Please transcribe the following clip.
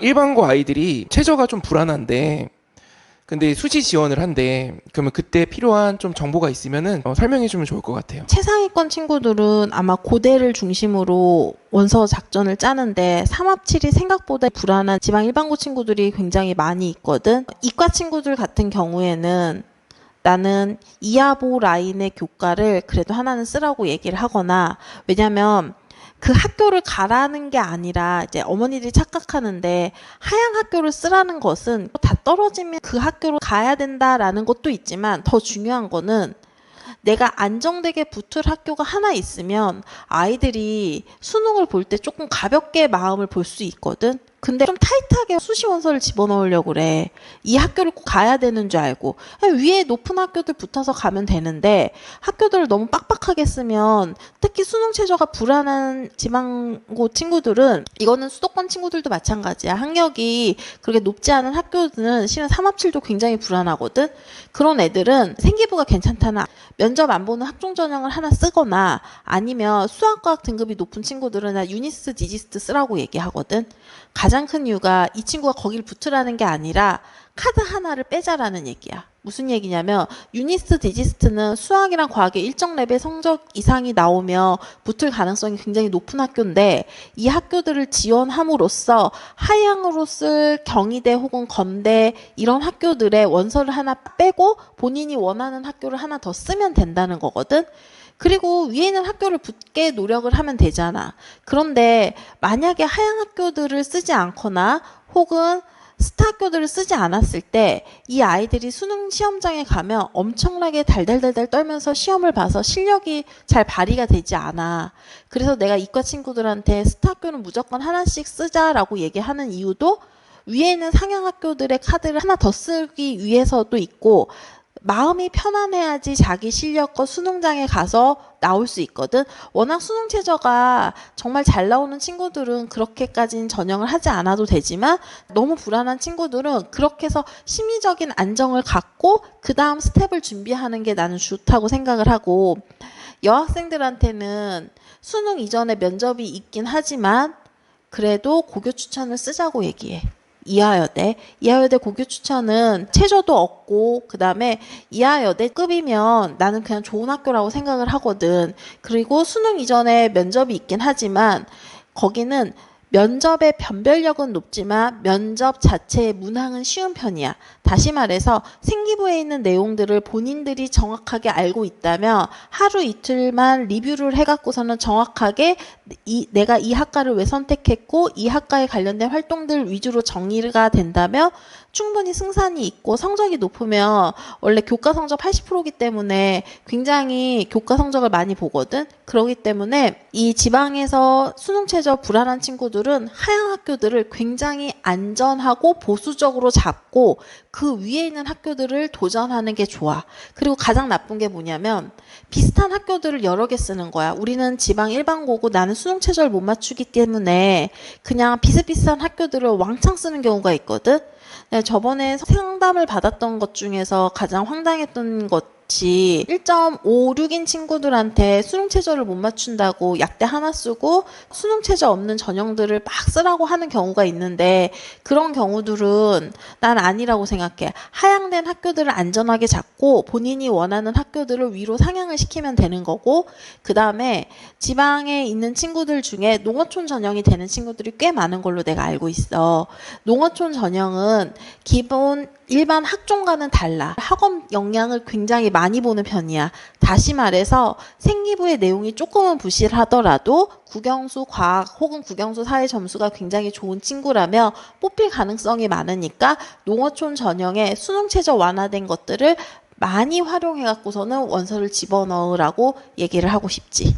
일반고 아이들이 최저가 좀 불안한데 근데 수시 지원을 한대. 그러면 그때 필요한 좀 정보가 있으면은 설명해 주면 좋을 것 같아요. 최상위권 친구들은 아마 고대를 중심으로 원서 작전을 짜는데 3합7이 생각보다 불안한 지방 일반고 친구들이 굉장히 많이 있거든. 이과 친구들 같은 경우에는 나는 이하보 라인의 교과를 그래도 하나는 쓰라고 얘기를 하거나, 왜냐면 그 학교를 가라는 게 아니라 이제 어머니들이 착각하는데 하향 학교를 쓰라는 것은 다 떨어지면 그 학교로 가야 된다라는 것도 있지만 더 중요한 거는 내가 안정되게 붙을 학교가 하나 있으면 아이들이 수능을 볼 때 조금 가볍게 마음을 볼 수 있거든. 근데 좀 타이트하게 수시 원서를 집어넣으려고 그래. 이 학교를 꼭 가야 되는 줄 알고 위에 높은 학교들 붙어서 가면 되는데 학교들을 너무 빡빡하게 쓰면, 특히 수능 최저가 불안한 지방고 친구들은, 이거는 수도권 친구들도 마찬가지야. 학력이 그렇게 높지 않은 학교들은 실은 3합7도 굉장히 불안하거든. 그런 애들은 생기부가 괜찮다나 면접 안 보는 학종 전형을 하나 쓰거나, 아니면 수학과학 등급이 높은 친구들은 나 유니스트 디지스트 쓰라고 얘기하거든. 가장 큰 이유가 이 친구가 거길 붙으라는 게 아니라 카드 하나를 빼자라는 얘기야. 무슨 얘기냐면 유니스트 디지스트는 수학이랑 과학의 일정 레벨 성적 이상이 나오면 붙을 가능성이 굉장히 높은 학교인데, 이 학교들을 지원함으로써 하향으로 쓸 경희대 혹은 건대 이런 학교들의 원서를 하나 빼고 본인이 원하는 학교를 하나 더 쓰면 된다는 거거든. 그리고 위에 있는 학교를 붙게 노력을 하면 되잖아. 그런데 만약에 하향 학교들을 쓰지 않거나 혹은 스타 학교들을 쓰지 않았을 때 이 아이들이 수능 시험장에 가면 엄청나게 달달달달 떨면서 시험을 봐서 실력이 잘 발휘가 되지 않아. 그래서 내가 이과 친구들한테 스타 학교는 무조건 하나씩 쓰자라고 얘기하는 이유도 위에 있는 상향 학교들의 카드를 하나 더 쓰기 위해서도 있고, 마음이 편안해야지 자기 실력과 수능장에 가서 나올 수 있거든. 워낙 수능 최저가 정말 잘 나오는 친구들은 그렇게까지는 전형을 하지 않아도 되지만, 너무 불안한 친구들은 그렇게 해서 심리적인 안정을 갖고 그 다음 스텝을 준비하는 게 나는 좋다고 생각을 하고, 여학생들한테는 수능 이전에 면접이 있긴 하지만 그래도 고교 추천을 쓰자고 얘기해. 이하여대 고교 추천은 최저도 없고, 그 다음에 이하여대급이면 나는 그냥 좋은 학교라고 생각을 하거든. 그리고 수능 이전에 면접이 있긴 하지만 거기는 면접의 변별력은 높지만 면접 자체의 문항은 쉬운 편이야. 다시 말해서 생기부에 있는 내용들을 본인들이 정확하게 알고 있다면 하루 이틀만 리뷰를 해갖고서는 정확하게 내가 이 학과를 왜 선택했고 이 학과에 관련된 활동들 위주로 정리가 된다면 충분히 승산이 있고, 성적이 높으면 원래 교과 성적 80%이기 때문에 굉장히 교과 성적을 많이 보거든. 그렇기 때문에 이 지방에서 수능 최저 불안한 친구들은 하향 학교들을 굉장히 안전하고 보수적으로 잡고 그 위에 있는 학교들을 도전하는 게 좋아. 그리고 가장 나쁜 게 뭐냐면 비슷한 학교들을 여러 개 쓰는 거야. 우리는 지방 일반고고 나는 수능 최저를 못 맞추기 때문에 그냥 비슷비슷한 학교들을 왕창 쓰는 경우가 있거든. 저번에 상담을 받았던 것 중에서 가장 황당했던 것이 1.56인 친구들한테 수능 최저를 못 맞춘다고 약대 하나 쓰고 수능 최저 없는 전형들을 막 쓰라고 하는 경우가 있는데, 그런 경우들은 난 아니라고 생각해. 하향된 학교들을 안전하게 잡고 본인이 원하는 학교들을 위로 상향을 시키면 되는 거고, 그 다음에 지방에 있는 친구들 중에 농어촌 전형이 되는 친구들이 꽤 많은 걸로 내가 알고 있어. 농어촌 전형은 기본 일반 학종과는 달라. 학업 역량을 굉장히 많이 보는 편이야. 다시 말해서 생기부의 내용이 조금은 부실하더라도 국영수 과학 혹은 국영수 사회 점수가 굉장히 좋은 친구라면 뽑힐 가능성이 많으니까 농어촌 전형에 수능 최저 완화된 것들을 많이 활용해 갖고서는 원서를 집어넣으라고 얘기를 하고 싶지.